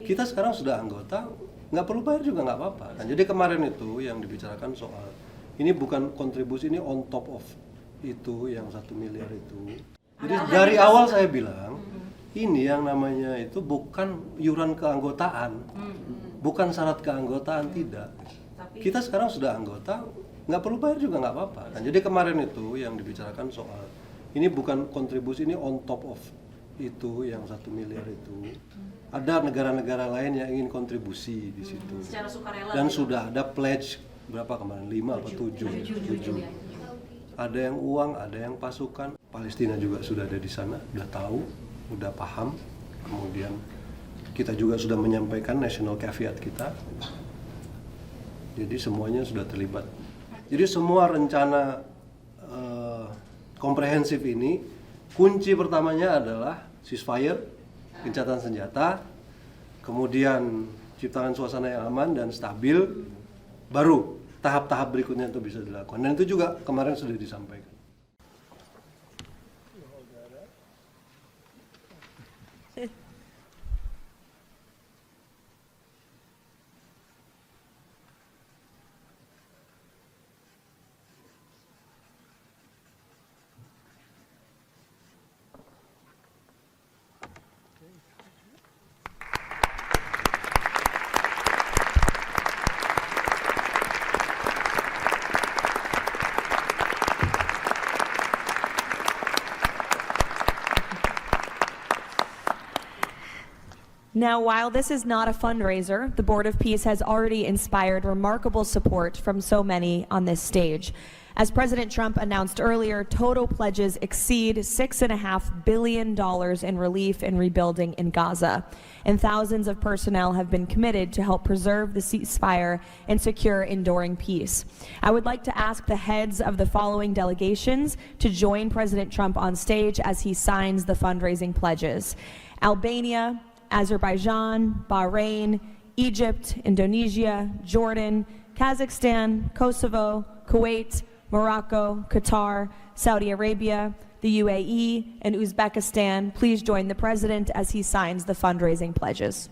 kita sekarang sudah anggota, nggak perlu bayar juga nggak apa-apa. Nah, jadi kemarin itu yang dibicarakan soal ini bukan kontribusi, ini on top of itu yang 1 miliar itu. Jadi dari awal saya bilang ini yang namanya itu bukan iuran keanggotaan, bukan syarat keanggotaan, tidak. Kita sekarang sudah anggota, nggak perlu bayar juga nggak apa-apa. Nah, jadi kemarin itu yang dibicarakan soal ini bukan kontribusi, ini on top of itu yang 1 miliar itu. Ada negara-negara lain yang ingin kontribusi di situ. Secara sukarela. Dan sudah ada pledge berapa kemarin? 5 atau 7? 7. Ada yang uang, ada yang pasukan. Palestina juga sudah ada di sana, sudah tahu, sudah paham. Kemudian kita juga sudah menyampaikan national caveat kita. Jadi semuanya sudah terlibat. Jadi semua rencana komprehensif ini, kunci pertamanya adalah ceasefire, gencatan senjata, kemudian ciptakan suasana yang aman dan stabil, baru tahap-tahap berikutnya itu bisa dilakukan. Dan itu juga kemarin sudah disampaikan. Now, while this is not a fundraiser, the Board of Peace has already inspired remarkable support from so many on this stage. As President Trump announced earlier, total pledges exceed $6.5 billion in relief and rebuilding in Gaza, and thousands of personnel have been committed to help preserve the ceasefire and secure enduring peace. I would like to ask the heads of the following delegations to join President Trump on stage as he signs the fundraising pledges: Albania, Azerbaijan, Bahrain, Egypt, Indonesia, Jordan, Kazakhstan, Kosovo, Kuwait, Morocco, Qatar, Saudi Arabia, the UAE, and Uzbekistan. Please join the President as he signs the fundraising pledges.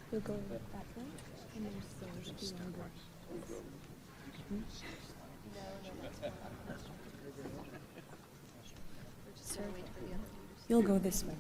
We'll go with that one, and there's the longer. You'll go this way.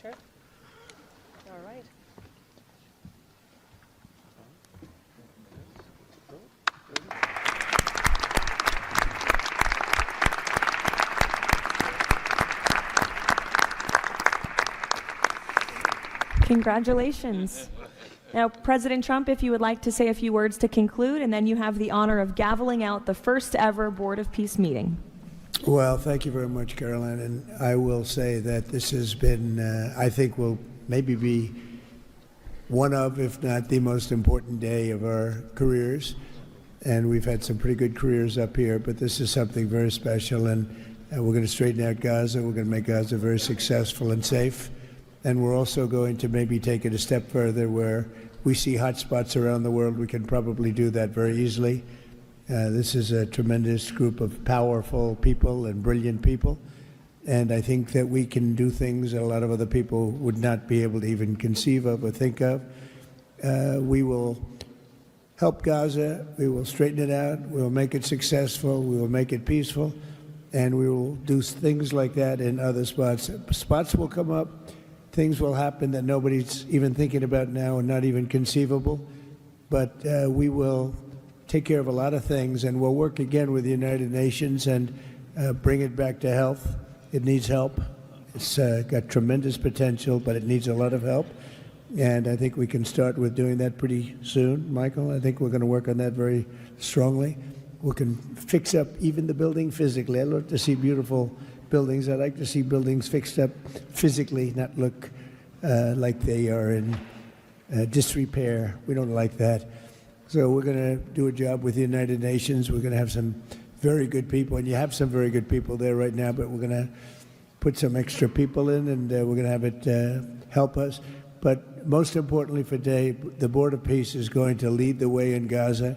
Sure. All right. Congratulations. Now, President Trump, if you would like to say a few words to conclude, and then you have the honor of gaveling out the first ever Board of Peace meeting. Well, thank you very much, Caroline. And I will say that this has been, I think, will maybe be one of, if not the most important day of our careers. And we've had some pretty good careers up here, but this is something very special. And we're going to straighten out Gaza. We're going to make Gaza very successful and safe. And we're also going to maybe take it a step further where we see hot spots around the world. We can probably do that very easily. This is a tremendous group of powerful people and brilliant people. And I think that we can do things that a lot of other people would not be able to even conceive of or think of. We will help Gaza. We will straighten it out. We will make it successful. We will make it peaceful. And we will do things like that in other spots. Spots will come up. Things will happen that nobody's even thinking about now and not even conceivable. but we will take care of a lot of things, and we'll work again with the United Nations and bring it back to health. It needs help. It's got tremendous potential, but it needs a lot of help. And I think we can start with doing that pretty soon, Michael. I think we're going to work on that very strongly. We can fix up even the building physically. I love to see beautiful buildings. I like to see buildings fixed up physically, not look like they are in disrepair. We don't like that. So we're going to do a job with the United Nations. We're going to have some very good people, and you have some very good people there right now, but we're going to put some extra people in, and we're going to have it help us. But most importantly for today, the Board of Peace is going to lead the way in Gaza.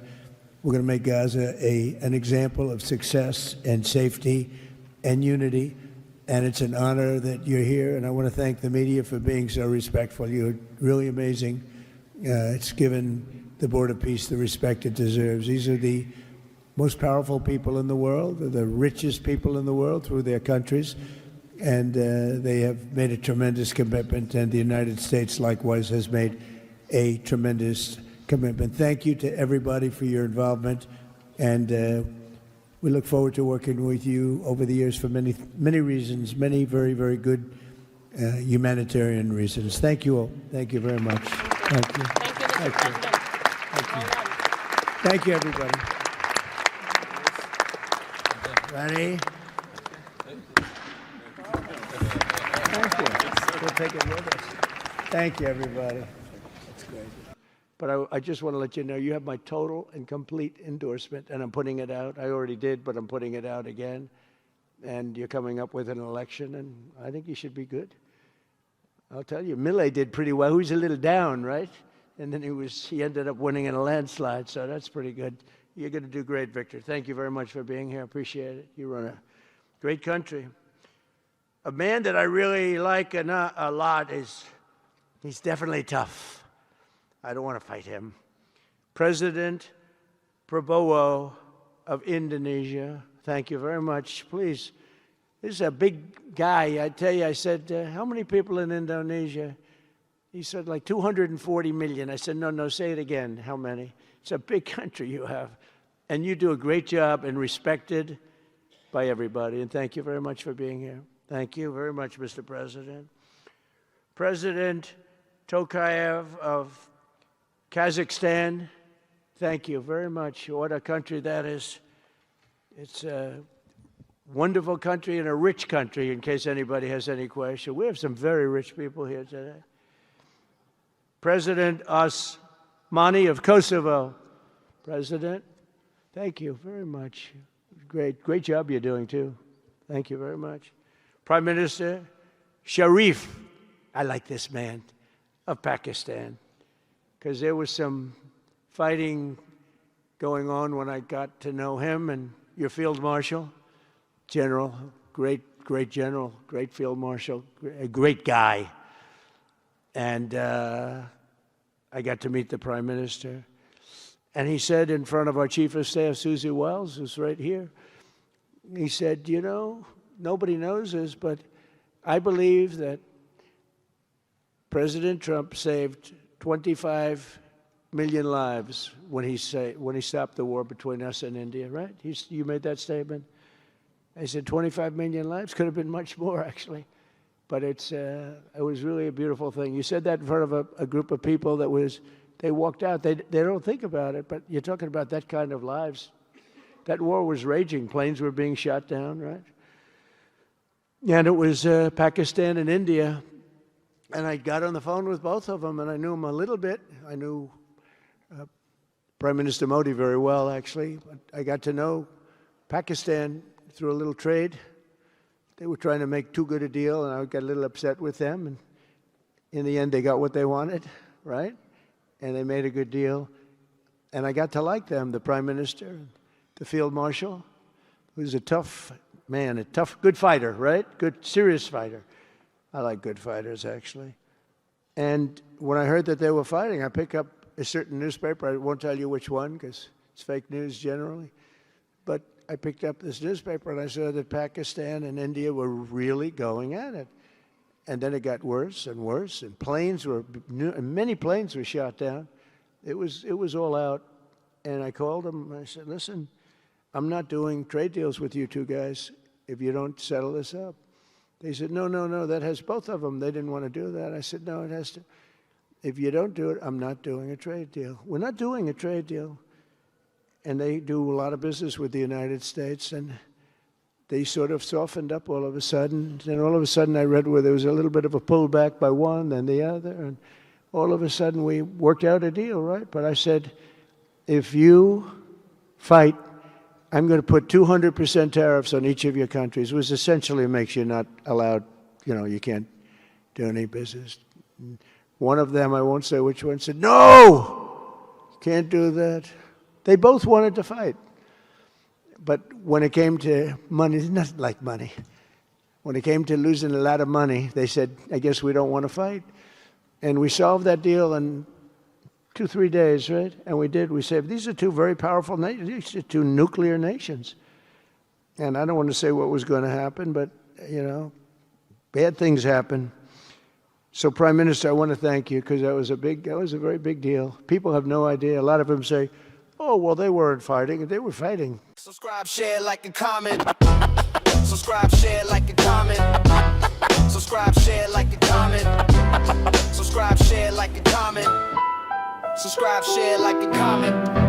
We're going to make Gaza an example of success and safety and unity. And it's an honor that you're here. And I want to thank the media for being so respectful. You're really amazing. It's given the Board of Peace the respect it deserves. These are the most powerful people in the world, the richest people in the world through their countries. And they have made a tremendous commitment, and the United States likewise has made a tremendous commitment. Thank you to everybody for your involvement, and we look forward to working with you over the years for many, many reasons, many very, very good humanitarian reasons. Thank you all. Thank you very much. Thank you. Thank you, Mr. President. Thank you. Well done. Thank you, everybody. Ready? Thank you. We'll take it with us. Thank you, everybody. That's great. But I just want to let you know, you have my total and complete endorsement, and I'm putting it out. I already did, but I'm putting it out again. And you're coming up with an election, and I think you should be good. I'll tell you, Millet did pretty well. He was a little down, right? And then he ended up winning in a landslide, so that's pretty good. You're going to do great, Victor. Thank you very much for being here. Appreciate it. You run a great country. A man that I really like a lot he's definitely tough. I don't want to fight him. President Prabowo of Indonesia. Thank you very much. Please, this is a big guy. I tell you, I said, how many people in Indonesia? He said, like 240 million. I said, no, say it again. How many? It's a big country you have. And you do a great job and respected by everybody. And thank you very much for being here. Thank you very much, Mr. President. President Tokayev of Kazakhstan, thank you very much. What a country that is. It's a wonderful country and a rich country, in case anybody has any question. We have some very rich people here today. President Osmani of Kosovo. President, thank you very much. Great job you're doing, too. Thank you very much. Prime Minister Sharif, I like this man, of Pakistan, because there was some fighting going on when I got to know him, and your Field Marshal, General, great General, great Field Marshal, a great guy. And I got to meet the Prime Minister. And he said in front of our Chief of Staff, Susie Wells, who's right here, he said, you know, nobody knows this, but I believe that President Trump saved 25 million lives when he stopped the war between us and India, right? You made that statement? I said 25 million lives? Could have been much more, actually. But it was really a beautiful thing. You said that in front of a group of people they walked out. They don't think about it, but you're talking about that kind of lives. That war was raging. Planes were being shot down, right? And it was Pakistan and India. And I got on the phone with both of them, and I knew them a little bit. I knew Prime Minister Modi very well, actually. But I got to know Pakistan through a little trade. They were trying to make too good a deal, and I got a little upset with them. And in the end, they got what they wanted, right? And they made a good deal. And I got to like them, the Prime Minister, the Field Marshal, who's a tough man, a tough, good fighter, right? Good, serious fighter. I like good fighters, actually. And when I heard that they were fighting, I picked up a certain newspaper. I won't tell you which one, because it's fake news generally. But I picked up this newspaper, and I saw that Pakistan and India were really going at it. And then it got worse and worse, and many planes were shot down. It was all out. And I called them, and I said, listen, I'm not doing trade deals with you two guys if you don't settle this up. They said, no, that has both of them. They didn't want to do that. I said, no, it has to. If you don't do it, I'm not doing a trade deal. We're not doing a trade deal. And they do a lot of business with the United States, and they sort of softened up all of a sudden. And all of a sudden I read where there was a little bit of a pullback by one, then the other, and all of a sudden we worked out a deal, right? But I said, if you fight, I'm going to put 200% tariffs on each of your countries, which essentially makes you not allowed, you can't do any business. One of them, I won't say which one, said, no, can't do that. They both wanted to fight. But when it came to money, it's nothing like money. When it came to losing a lot of money, they said, I guess we don't want to fight. And we solved that deal in 2-3 days, right? And we did. We said, these are two very powerful nations. These are two nuclear nations. And I don't want to say what was going to happen, but, bad things happen. So, Prime Minister, I want to thank you because that was a very big deal. People have no idea. A lot of them say, oh, well, they weren't fighting. They were fighting. Subscribe, share, like, and comment. Subscribe, share, like, and comment. Subscribe, share, like, and comment. Subscribe, share, like, and comment. Subscribe, share, like, and comment.